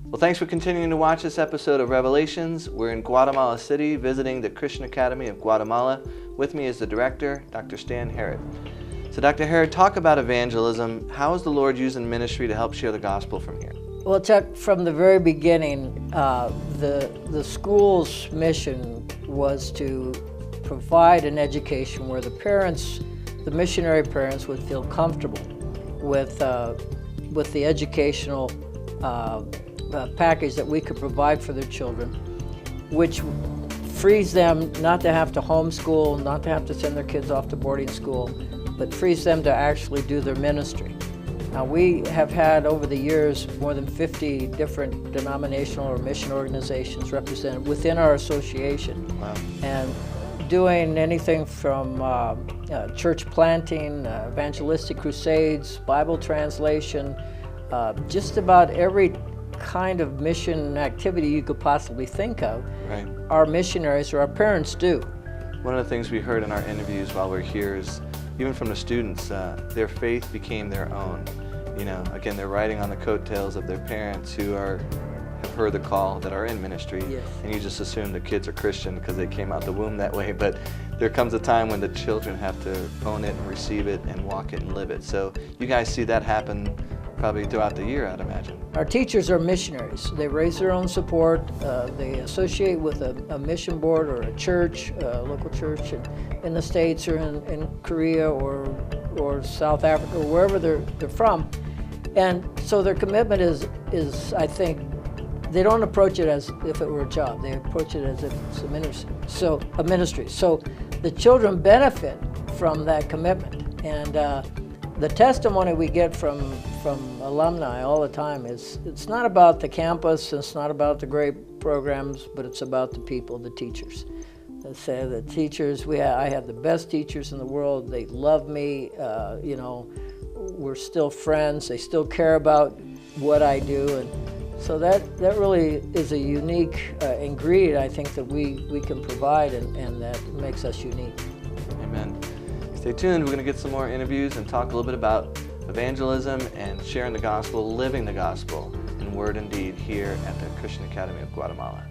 Well, thanks for continuing to watch this episode of Revelations. We're in Guatemala City visiting the Christian Academy of Guatemala. With me is the director, Dr. Stan Herod. So Dr. Herod, talk about evangelism. How is the Lord using ministry to help share the gospel from here? Well, Chuck, from the very beginning, the school's mission was to provide an education where the parents, the missionary parents, would feel comfortable with the educational package that we could provide for their children, which frees them not to have to homeschool, not to have to send their kids off to boarding school, but frees them to actually do their ministry. Now, we have had over the years more than 50 different denominational or mission organizations represented within our association. Wow. And doing anything from church planting, evangelistic crusades, Bible translation, just about every kind of mission activity you could possibly think of. Right. Our missionaries or our parents do. One of the things we heard in our interviews while we're here is, even from the students, their faith became their own. You know, again, they're riding on the coattails of their parents who have heard the call, that are in ministry. Yes. And you just assume the kids are Christian because they came out the womb that way. But there comes a time when the children have to own it and receive it and walk it and live it. So you guys see that happen probably throughout the year, I'd imagine. Our teachers are missionaries. They raise their own support. They associate with a mission board or a church, a local church in the States or in Korea or South Africa, or wherever they're from. And so their commitment is, I think, they don't approach it as if it were a job. They approach it as if it's a ministry. So the children benefit from that commitment. And the testimony we get from alumni all the time is, it's not about the campus, it's not about the great programs, but it's about the people, the teachers. They say the teachers, I have the best teachers in the world. They love me, you know, we're still friends. They still care about what I do. And so that really is a unique ingredient, I think, that we can provide, and that makes us unique. Amen. Stay tuned. We're going to get some more interviews and talk a little bit about evangelism and sharing the gospel, living the gospel in word and deed here at the Christian Academy of Guatemala.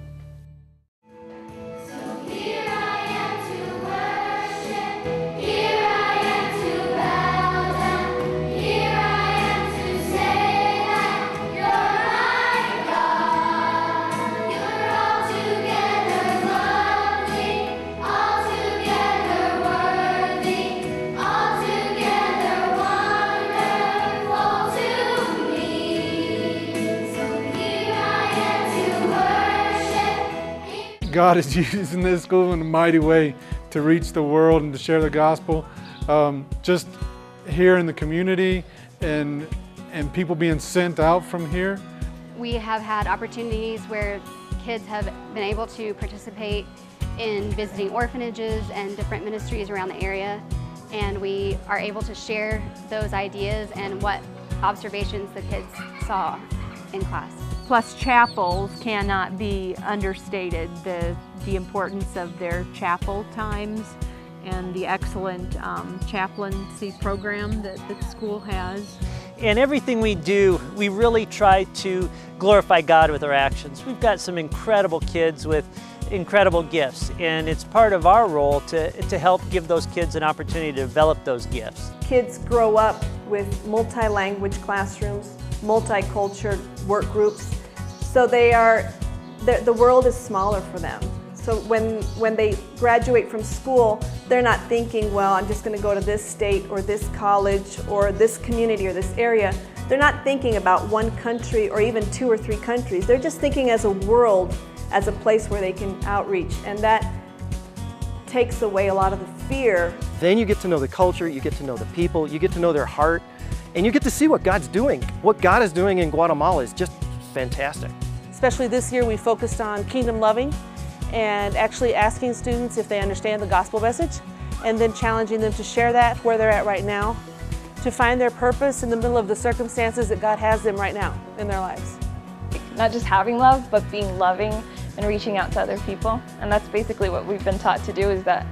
God is using this school in a mighty way to reach the world and to share the gospel. Just here in the community and people being sent out from here. We have had opportunities where kids have been able to participate in visiting orphanages and different ministries around the area, and we are able to share those ideas and what observations the kids saw in class. Plus, chapels cannot be understated, the importance of their chapel times and the excellent chaplaincy program that the school has. In everything we do, we really try to glorify God with our actions. We've got some incredible kids with incredible gifts, and it's part of our role to help give those kids an opportunity to develop those gifts. Kids grow up with multi-language classrooms, multicultural work groups, so the world is smaller for them. So when they graduate from school, they're not thinking, well, I'm just going to go to this state or this college or this community or this area. They're not thinking about one country or even 2 or 3 countries. They're just thinking as a world, as a place where they can outreach, and that takes away a lot of the fear. Then you get to know the culture, you get to know the people, you get to know their heart, and you get to see what God's doing. What God is doing in Guatemala is just fantastic. Especially this year, we focused on kingdom loving and actually asking students if they understand the gospel message, and then challenging them to share that where they're at right now, to find their purpose in the middle of the circumstances that God has them right now in their lives. Not just having love, but being loving and reaching out to other people. And that's basically what we've been taught to do, is that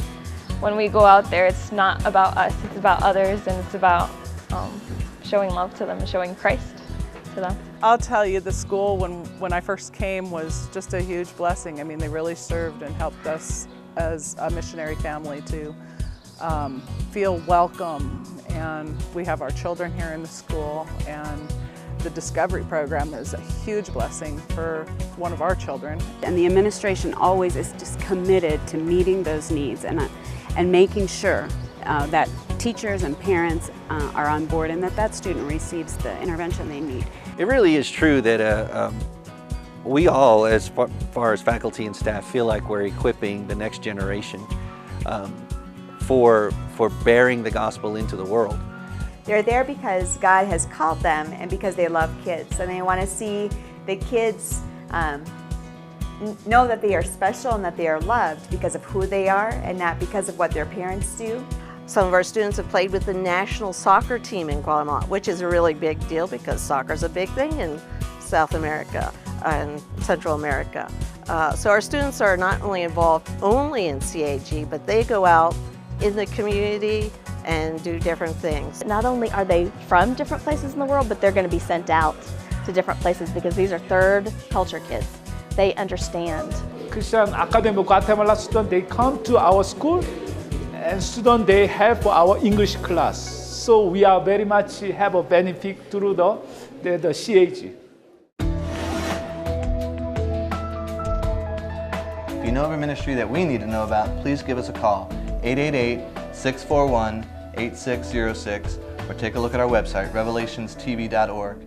when we go out there, it's not about us, it's about others, and it's about showing love to them and showing Christ to them. I'll tell you, the school when I first came was just a huge blessing. I mean, they really served and helped us as a missionary family to feel welcome. And we have our children here in the school, and the Discovery program is a huge blessing for one of our children. And the administration always is just committed to meeting those needs and making sure that teachers and parents are on board and that student receives the intervention they need. It really is true that we all, as far as faculty and staff, feel like we're equipping the next generation for bearing the gospel into the world. They're there because God has called them and because they love kids, and they want to see the kids know that they are special and that they are loved because of who they are and not because of what their parents do. Some of our students have played with the national soccer team in Guatemala, which is a really big deal because soccer is a big thing in South America and Central America. So our students are not only involved only in CAG, but they go out in the community and do different things. Not only are they from different places in the world, but they're going to be sent out to different places because these are third culture kids. They understand. Christian Academy of Guatemala students, they come to our school, and students, they help our English class. So we are very much have a benefit through the CAG. If you know of a ministry that we need to know about, please give us a call, 888-641-8606, or take a look at our website, revelationstv.org.